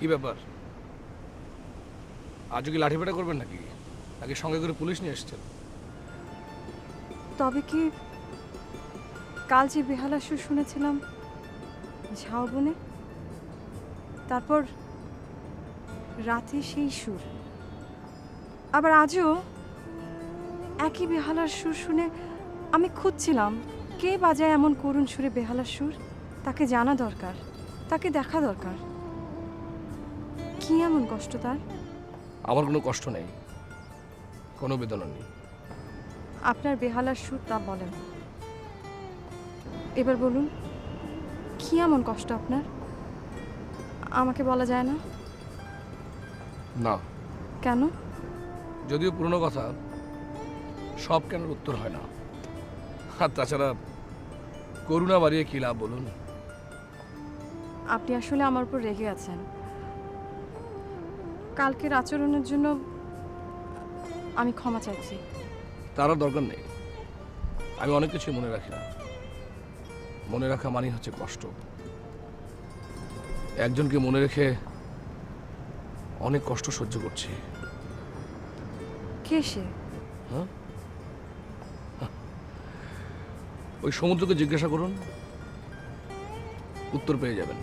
কি ব্যাপার? আজও কি লাঠিপেটা করবেন নাকি? নাকি সঙ্গে করে পুলিশ নিয়ে এসছেন? তবে কি কাল যে বেহালার সুর শুনেছিলাম ঝাউবনে, তারপর রাতে সেই সুর, আবার আজও একই বেহালার সুর শুনে আমি খুঁজছিলাম কে বাজায় এমন করুণ সুরে বেহালার সুর। তাকে জানা দরকার, তাকে দেখা দরকার। কি এমন কষ্ট তার? আমার কোনো কষ্ট নেই, কোনো বেদনা নেই। আপনার বেহালার সুর তা বলেন। এবার বলুন, কি এমন কষ্ট আপনার? আমাকে বলা যায় না? না, কেন? যদিও পুরনো কথা, সব কেন উত্তর হয় না। আর তাছাড়া করুণা বাড়িয়ে কি লাভ বলুন? আপনি আসলে আমার উপর রেগে আছেন। কালকের আচরণের জন্য আমি ক্ষমা চাইছি। তার আর দরকার নেই। আমি অনেক কিছু মনে রাখি না। মনে রাখা মানেই হচ্ছে কষ্ট। একজনকে মনে রেখে অনেক কষ্ট সহ্য করছি। কে সে? হ্যাঁ, ওই সমুদ্রকে জিজ্ঞাসা করুন, উত্তর পেয়ে যাবেন।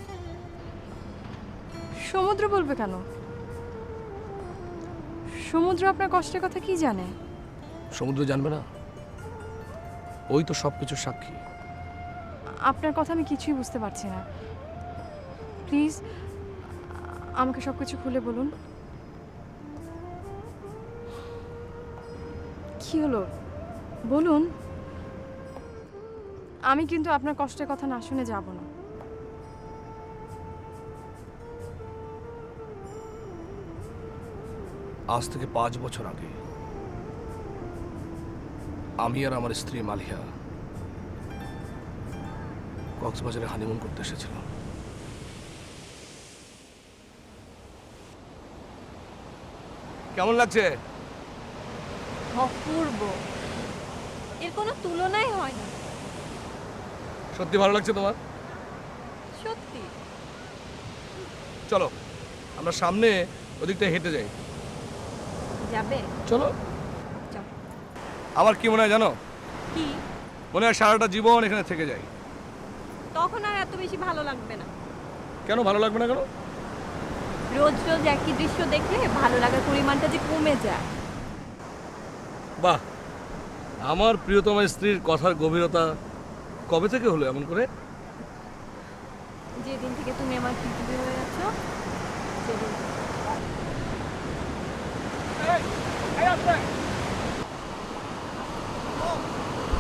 সমুদ্র বলবে কেন? সমুদ্র আপনার কষ্টের কথা কি জানে? সমুদ্র জানবে না? ওই তো সবকিছুর সাক্ষী। আপনার কথা আমি কিছুই বুঝতে পারছি না। প্লিজ আমাকে সব কিছু খুলে বলুন। কি হলো বলুন। আমি কিন্তু আপনার কষ্টের কথা না শুনে যাব না। আজ থেকে 5 বছর আগে আমি আর আমার স্ত্রী মালিহা কক্সবাজারে হানিমুন করতে এসেছিলাম। কেমন লাগছে? অপূর্ব, এর কোনো তুলনাই হয় না। সত্যি ভালো লাগছে তোমার? সত্যি। চলো আমরা সামনে ওদিকটা হেঁটে যাই। যাবে? চলো। চল। আমার কি মনে হয় জানো? কি? মনে হয় সারাটা জীবন এখানে থেকে যাই। তখন আর এত বেশি ভালো লাগবে না। কেন ভালো লাগবে না কেন? রোজ রোজ একই দৃশ্য দেখলে ভালো লাগার পরিমাণটা যে কমে যায়। বাহ, আমার প্রিয়তমা স্ত্রীর কথার গভীরতা কবে থেকে হলো এমন করে? যেদিন থেকে তুমি আমার পৃথিবী হয়ে যাচ্ছ সেদিন থেকে। এই, এই আসবে।